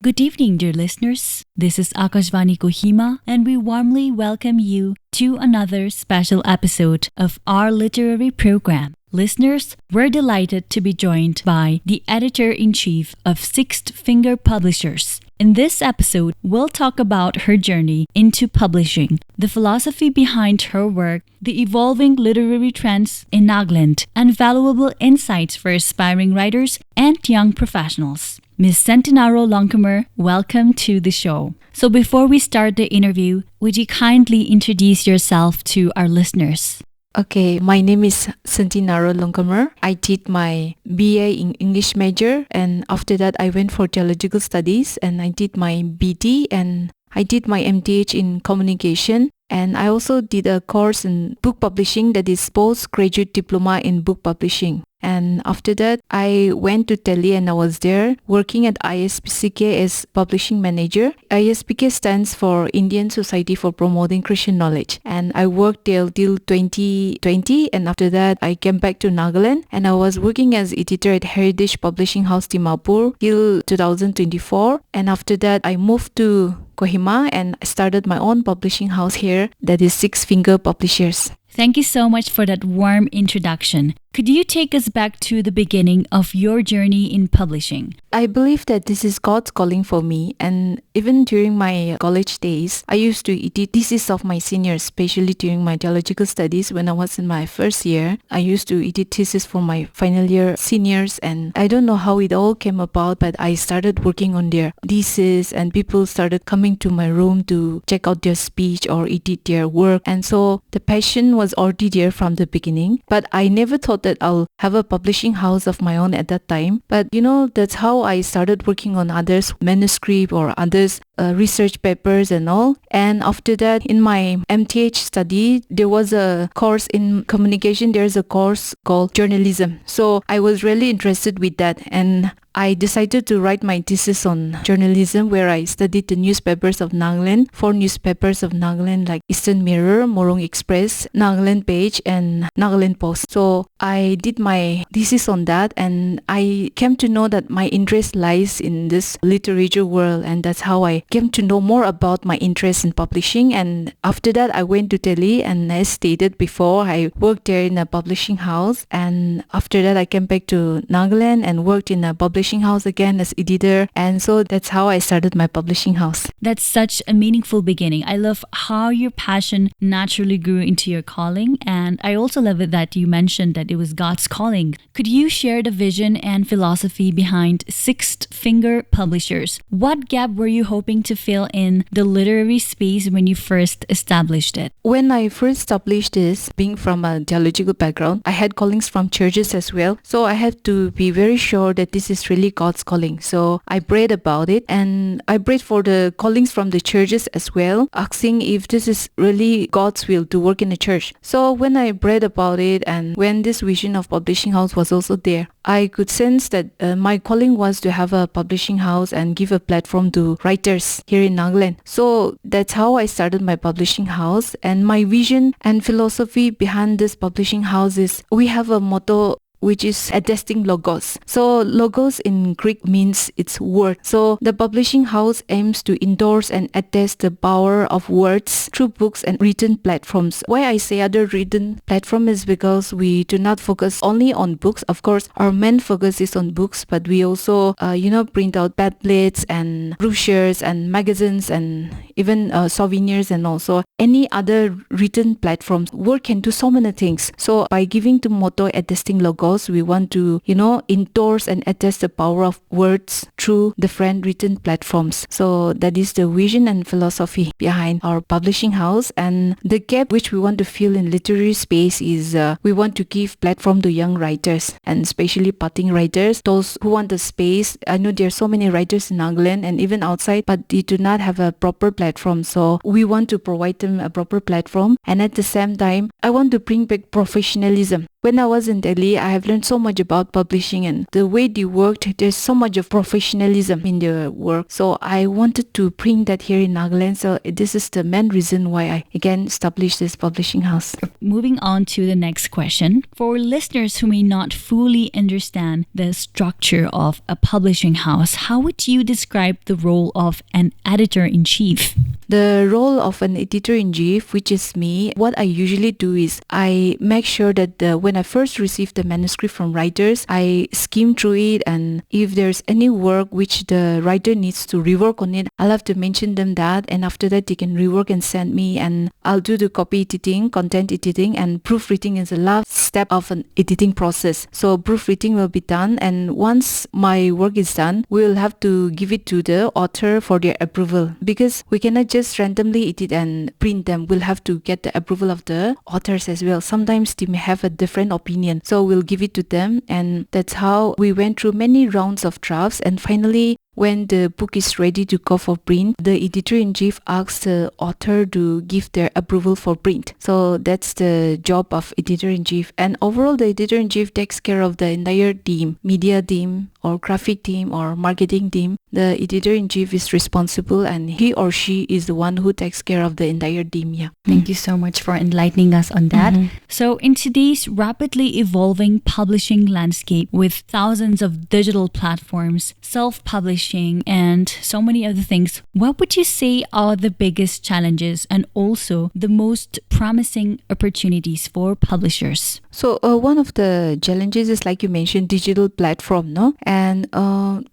Good evening, dear listeners. This is Akashvani Kohima, and we warmly welcome you to another special episode of our literary program. Listeners, we're delighted to be joined by the editor-in-chief of Sixth Finger Publishers. In this episode, we'll talk about her journey into publishing, the philosophy behind her work, the evolving literary trends in Nagaland, and valuable insights for aspiring writers and young professionals. Ms. SENTINARO LONGKUMER, welcome to the show. So before we start the interview, would you kindly introduce yourself to our listeners? Okay, my name is SENTINARO LONGKUMER. I did my BA in English major, and after that I went for theological studies and I did my BD and I did my MTH in communication, and I also did a course in book publishing, that is postgraduate diploma in book publishing. And after that, I went to Delhi and I was there working at ISPCK as publishing manager. ISPK stands for Indian Society for Promoting Christian Knowledge. And I worked there till 2020, and after that, I came back to Nagaland and I was working as editor at Heritage Publishing House Dimapur till 2024. And after that, I moved to Kohima and started my own publishing house here, that is Six Finger Publishers. Thank you so much for that warm introduction. Could you take us back to the beginning of your journey in publishing? I believe that this is God's calling for me, and even during my college days, I used to edit theses of my seniors, especially during my theological studies when I was in my first year. I used to edit theses for my final year seniors, and I don't know how it all came about, but I started working on their theses and people started coming to my room to check out their speech or edit their work, and so the passion was already there from the beginning. But I never thought that I'll have a publishing house of my own at that time. But that's how I started working on others' manuscript or others' research papers and all. And after that, in my MTH study, there was a course in communication. There's a course called journalism. So I was really interested with that, and I decided to write my thesis on journalism, where I studied the newspapers of Nagaland, 4 newspapers of Nagaland like Eastern Mirror, Morong Express, Nagaland Page and Nagaland Post. So I did my thesis on that, and I came to know that my interest lies in this literature world, and that's how I came to know more about my interest in publishing. And after that, I went to Delhi, and as stated before, I worked there in a publishing house, and after that I came back to Nagaland and worked in a publishing house again as editor, and so that's how I started my publishing house. That's such a meaningful beginning. I love how your passion naturally grew into your calling, and I also love it that you mentioned that it was God's calling. Could you share the vision and philosophy behind Sixth Finger Publishers? What gap were you hoping to fill in the literary space when you first established it? When I first established this, being from a theological background, I had callings from churches as well, so I had to be very sure that this is really God's calling. So I prayed about it, and I prayed for the callings from the churches as well, asking if this is really God's will to work in the church. So when I prayed about it, and when this vision of publishing house was also there, I could sense that my calling was to have a publishing house and give a platform to writers here in Nagaland. So that's how I started my publishing house, and my vision and philosophy behind this publishing house is we have a motto which is attesting logos. So logos in Greek means it's word. So the publishing house aims to endorse and attest the power of words through books and written platforms. Why I say other written platform is because we do not focus only on books. Of course, our main focus is on books, but we also print out pamphlets and brochures and magazines and even souvenirs, and also any other written platforms. Word can do so many things. So by giving the motto attesting logos, we want to endorse and attest the power of words through different written platforms. So that is the vision and philosophy behind our publishing house. And the gap which we want to fill in literary space is we want to give platform to young writers, and especially budding writers, those who want the space. I know there are so many writers in Nagaland and even outside, but they do not have a proper platform. So we want to provide them a proper platform, and at the same time I want to bring back professionalism. when I was in Delhi, I have learned so much about publishing and the way they worked. There's so much of professionalism in their work. So I wanted to bring that here in Nagaland. So this is the main reason why I again established this publishing house. Moving on to the next question. For listeners who may not fully understand the structure of a publishing house, how would you describe the role of an editor-in-chief? The role of an editor-in-chief, which is me, what I usually do is I make sure that when I first receive the manuscript from writers, I skim through it, and if there's any work which the writer needs to rework on it, I'll have to mention them that, and after that they can rework and send me, and I'll do the copy editing, content editing, and proofreading is the last step of an editing process. So proofreading will be done, and once my work is done, we'll have to give it to the author for their approval, because we cannot just randomly edit and print them. We'll have to get the approval of the authors as well. Sometimes they may have a different opinion, so we'll give it to them, and that's how we went through many rounds of drafts, and finally when the book is ready to go for print, the editor-in-chief asks the author to give their approval for print. So that's the job of editor-in-chief. And overall, the editor-in-chief takes care of the entire team, media team or graphic team or marketing team. The editor-in-chief is responsible, and he or she is the one who takes care of the entire team. Yeah. Thank you so much for enlightening us on that. So in today's rapidly evolving publishing landscape with thousands of digital platforms, self-publishing, and so many other things, what would you say are the biggest challenges and also the most promising opportunities for publishers? So one of the challenges is, like you mentioned, digital platform, no? And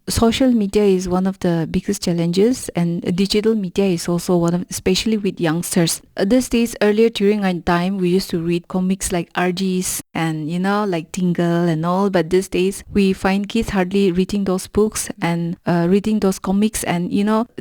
social media is one of the biggest challenges, and digital media is also one of, especially with youngsters. These days, earlier during our time, we used to read comics like RGs and like Tingle and all, but these days we find kids hardly reading those books and reading those comics, and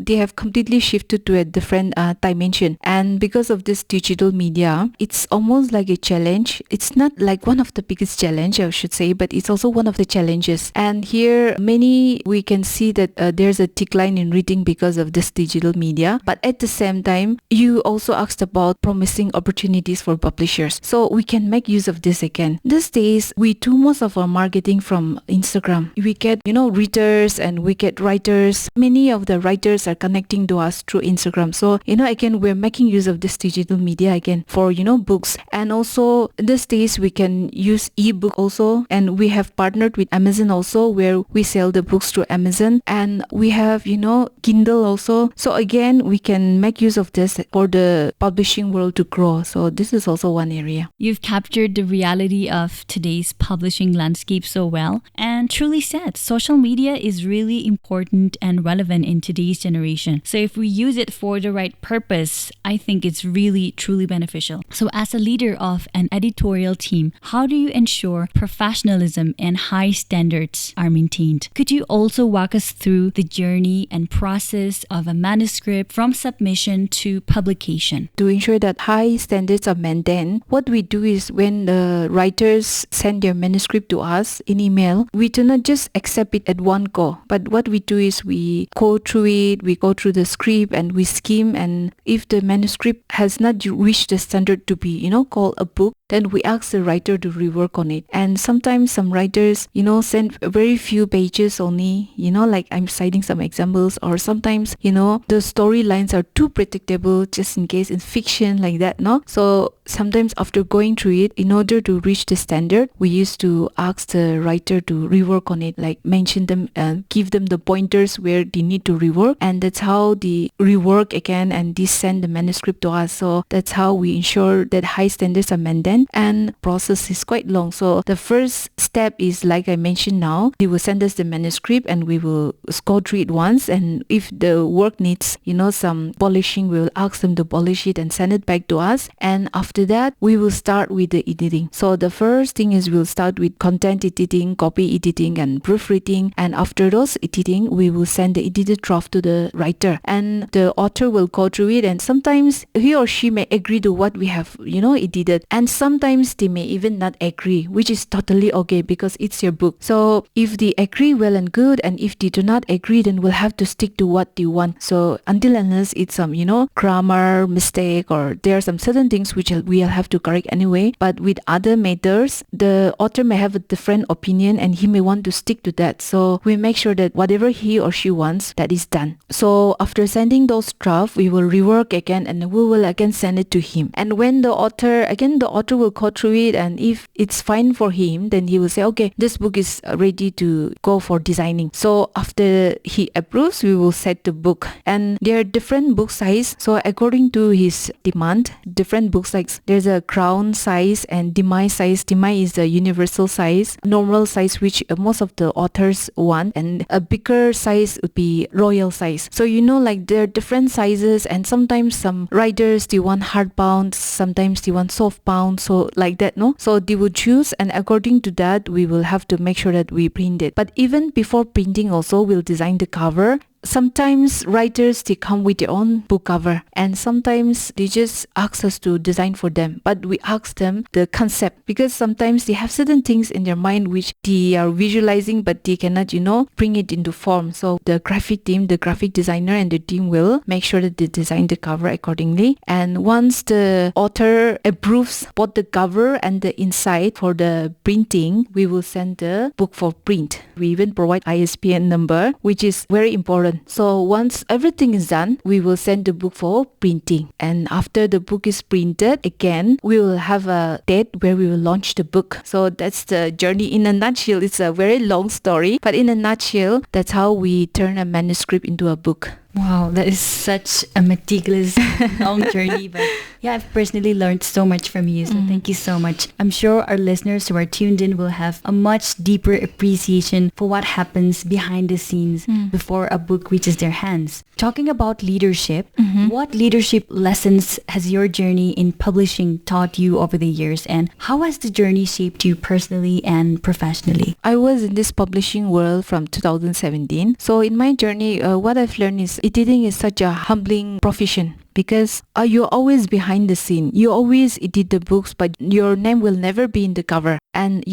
they have completely shifted to a different dimension. And because of this digital media, it's almost like a challenge. It's not like one of the biggest challenge, I should say, but it's also one of the challenges. And here we can see that there's a decline in reading because of this digital media. But at the same time, you also asked about promising opportunities for publishers, so we can make use of this again. These days we do most of our marketing from Instagram. We get readers and we get writers. Many of the writers are connecting to us through Instagram. So again, we're making use of this digital media again for books. And also these days we can use ebook also, and we have partnered with Amazon also, where we sell the books through Amazon, and we have Kindle also. So again, we can make use of this for the publishing world to grow. So this is also one area. You've captured the reality of today's publishing landscape so well, and truly said, social media is really important and relevant in today's generation. So if we use it for the right purpose, I think it's really truly beneficial. So as a leader of an editorial team, how do you ensure professionalism and high standards are maintained? Could you also walk us through the journey and process of a manuscript from submission to publication? To ensure that high standards are maintained, what we do is when the writers send their manuscript to us in email, we do not just accept it at one go, but what we do is we go through it, we go through the script and we skim, and if the manuscript has not reached the standard to be called a book, then we ask the writer to rework on it. And sometimes some writers send very few pages only, like I'm citing some examples, or sometimes the storylines are too predictable, just in case in fiction like that, no? So sometimes after going through it, in order to reach the standard, we used to ask the writer to rework on it, like mention them and give them the pointers where they need to rework, and that's how they rework again and they send the manuscript to us. So that's how we ensure that high standards are maintained, and process is quite long. So the first step is, like I mentioned now, they will send us the manuscript and we will go through it once, and if the work needs some polishing, we will ask them to polish it and send it back to us. And after that, we will start with the editing. So the first thing is we'll start with content editing, copy editing and proofreading, and after those editing, we will send the edited draft to the writer, and the author will go through it, and sometimes he or she may agree to what we have edited, and sometimes they may even not agree, which is totally okay because it's your book. So if they agree, well and good, and if they do not agree, then we'll have to stick to what they want. So until unless it's some grammar mistake, or there are some certain things which we'll have to correct anyway. But with other matters, the author may have a different opinion and he may want to stick to that. So we make sure that whatever he or she wants, that is done. So after sending those drafts, we will rework again and we will again send it to him. And when the author will go through it, and if it's fine for him, then he will say, okay, this book is ready to go for designing. So after he approves, we will set the book. And there are different book size. So according to his demand, different book size. There's a crown size and demi size. Demi is the universal size, normal size, which most of the authors want, and a bigger size would be royal size. So like there are different sizes, and sometimes some writers, they want hardbound, sometimes they want softbound, so like that, no? So they would choose, and according to that, we will have to make sure that we print it. But even before printing also, we'll design the cover. Sometimes writers, they come with their own book cover, and sometimes they just ask us to design for them, but we ask them the concept, because sometimes they have certain things in their mind which they are visualizing but they cannot bring it into form. So the graphic team, the graphic designer and the team will make sure that they design the cover accordingly. And once the author approves both the cover and the inside for the printing, we will send the book for print. We even provide ISBN number, which is very important. So once everything is done, we will send the book for printing. And after the book is printed, again, we will have a date where we will launch the book. So that's the journey in a nutshell. It's a very long story, but in a nutshell, that's how we turn a manuscript into a book. Wow, that is such a meticulous, long journey. But yeah, I've personally learned so much from you. So thank you so much. I'm sure our listeners who are tuned in will have a much deeper appreciation for what happens behind the scenes before a book reaches their hands. Talking about leadership, what leadership lessons has your journey in publishing taught you over the years, and how has the journey shaped you personally and professionally? I was in this publishing world from 2017. So in my journey, what I've learned is editing is such a humbling profession, because you're always behind the scene. You always edit the books, but your name will never be in the cover. And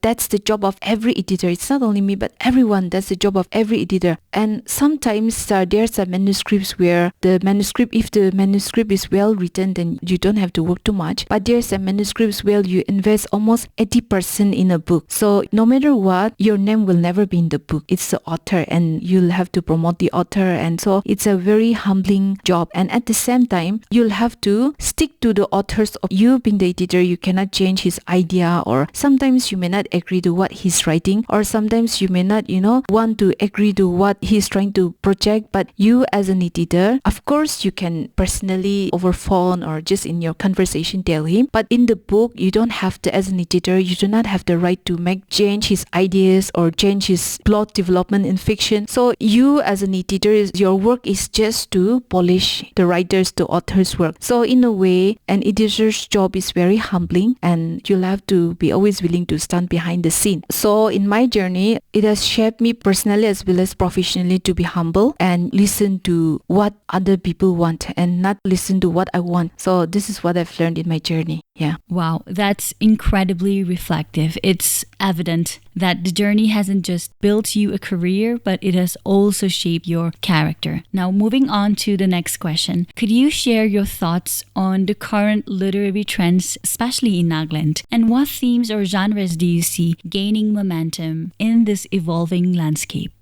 that's the job of every editor. It's not only me, but everyone. That's the job of every editor. And sometimes there's some manuscripts where if the manuscript is well written, then you don't have to work too much. But there's some manuscripts where you invest almost 80% in a book. So no matter what, your name will never be in the book. It's the author, and you'll have to promote the author. And so it's a very humbling job. And at the same time, you'll have to stick to the authors. Of you being the editor, you cannot change his idea, or sometimes you may not agree to what he's writing, or sometimes you may not want to agree to what he's trying to project. But you as an editor, of course, you can personally over phone or just in your conversation tell him, but in the book, you don't have to. As an editor, you do not have the right to change his ideas or change his plot development in fiction. So you as an editor, your work is just to polish the writer's, the author's work. So in a way, an editor's job is very humbling, and you'll have to be always willing to stand behind the scene. So in my journey, it has shaped me personally as well as professionally to be humble and listen to what other people want and not listen to what I want. So this is what I've learned in my journey. Yeah. Wow, that's incredibly reflective. It's evident that the journey hasn't just built you a career, but it has also shaped your character. Now, moving on to the next question. Could you share your thoughts on the current literary trends, especially in Nagaland? And what themes or genres do you see gaining momentum in this evolving landscape?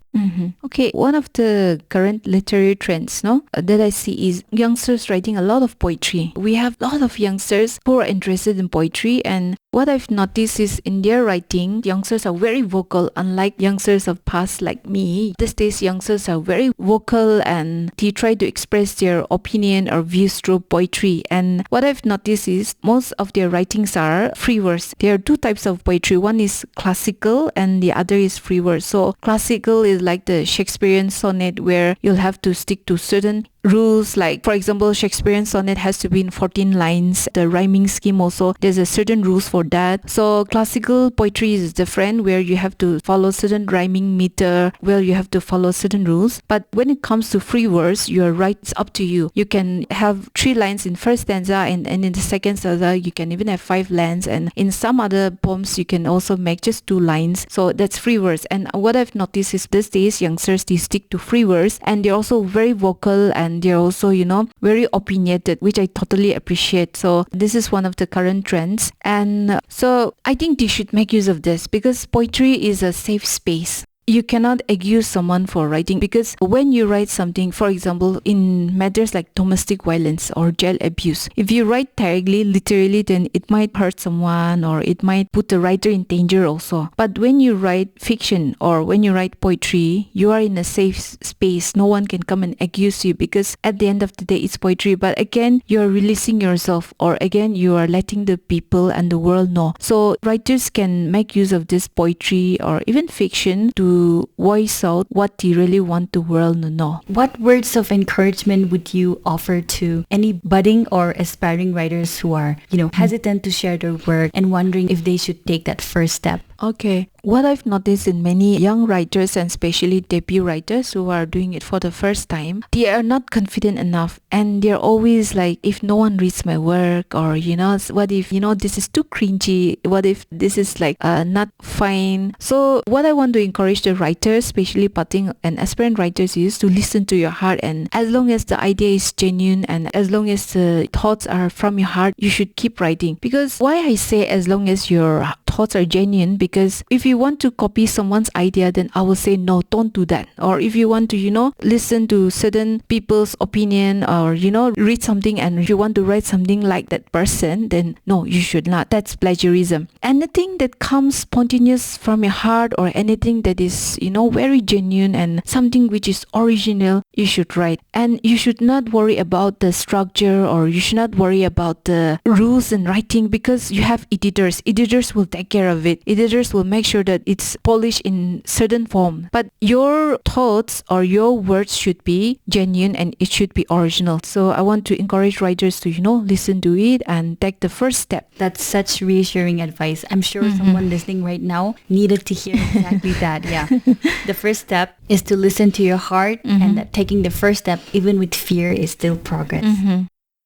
Okay, one of the current literary trends that I see is youngsters writing a lot of poetry. We have a lot of youngsters who are interested in poetry, and what I've noticed is in their writing, youngsters are very vocal, unlike youngsters of past like me. These days, youngsters are very vocal and they try to express their opinion or views through poetry. And what I've noticed is most of their writings are free verse. There are two types of poetry. One is classical and the other is free verse. So classical is like the Shakespearean sonnet where you'll have to stick to certain rules, like for example, Shakespearean sonnet has to be in 14 lines. The rhyming scheme also, there's a certain rules for that. So classical poetry is different, where you have to follow certain rhyming meter, where you have to follow certain rules. But when it comes to free verse, you're right, it's up to you. You can have 3 lines in first stanza, and in the second stanza you can even have 5 lines, and in some other poems you can also make just 2 lines. So that's free verse. And what I've noticed is these days youngsters, they stick to free verse, and they're also very vocal and and they're also, very opinionated, which I totally appreciate. So this is one of the current trends. And so I think they should make use of this because poetry is a safe space. You cannot accuse someone for writing because when you write something, for example, in matters like domestic violence or child abuse, if you write directly, literally, then it might hurt someone or it might put the writer in danger also. But when you write fiction or when you write poetry, you are in a safe space. No one can come and accuse you because at the end of the day, it's poetry. But again, you are releasing yourself or again, you are letting the people and the world know. So writers can make use of this poetry or even fiction to voice out what you really want the world to know. What words of encouragement would you offer to any budding or aspiring writers who are, hesitant to share their work and wondering if they should take that first step? Okay. What I've noticed in many young writers and especially debut writers who are doing it for the first time, they are not confident enough and they're always like, if no one reads my work or, what if, this is too cringy? What if this is like not fine? So what I want to encourage the writers, especially budding and aspirant writers is to listen to your heart, and as long as the idea is genuine and as long as the thoughts are from your heart, you should keep writing. Because why I say as long as your thoughts are genuine, because if you want to copy someone's idea, then I will say no, don't do that. Or if you want to listen to certain people's opinion or read something and you want to write something like that person, then no, you should not. That's plagiarism. Anything that comes spontaneous from your heart or anything that is very genuine and something which is original, you should write. And you should not worry about the structure or you should not worry about the rules in writing because you have editors will take care of it. Editors will make sure that it's polished in certain form. But your thoughts or your words should be genuine and it should be original. So I want to encourage writers to listen to it and take the first step. That's such reassuring advice. I'm sure someone listening right now needed to hear exactly that. Yeah. The first step is to listen to your heart, and that taking the first step even with fear is still progress.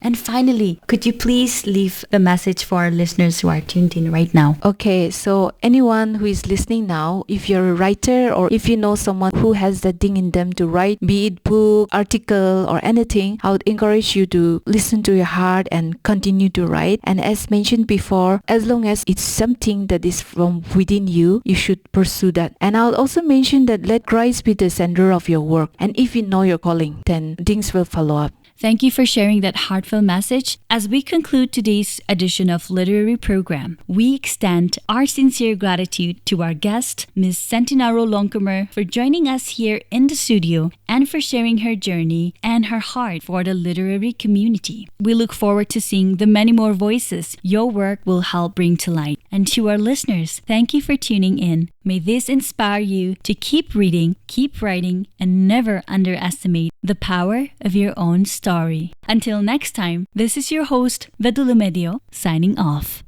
And finally, could you please leave a message for our listeners who are tuned in right now? Okay, so anyone who is listening now, if you're a writer or if you know someone who has that thing in them to write, be it book, article or anything, I would encourage you to listen to your heart and continue to write. And as mentioned before, as long as it's something that is from within you, you should pursue that. And I'll also mention that let Christ be the center of your work. And if you know your calling, then things will follow up. Thank you for sharing that heartfelt message. As we conclude today's edition of Literary Program, we extend our sincere gratitude to our guest, Ms. Sentinaro Longkkumer, for joining us here in the studio and for sharing her journey and her heart for the literary community. We look forward to seeing the many more voices your work will help bring to light. And to our listeners, thank you for tuning in. May this inspire you to keep reading, keep writing, and never underestimate the power of your own story. Until next time, this is your host, Vedulu Medeo, signing off.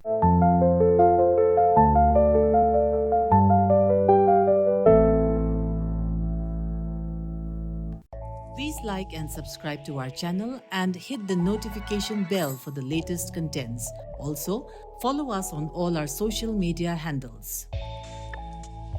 Please like and subscribe to our channel and hit the notification bell for the latest contents. Also, follow us on all our social media handles.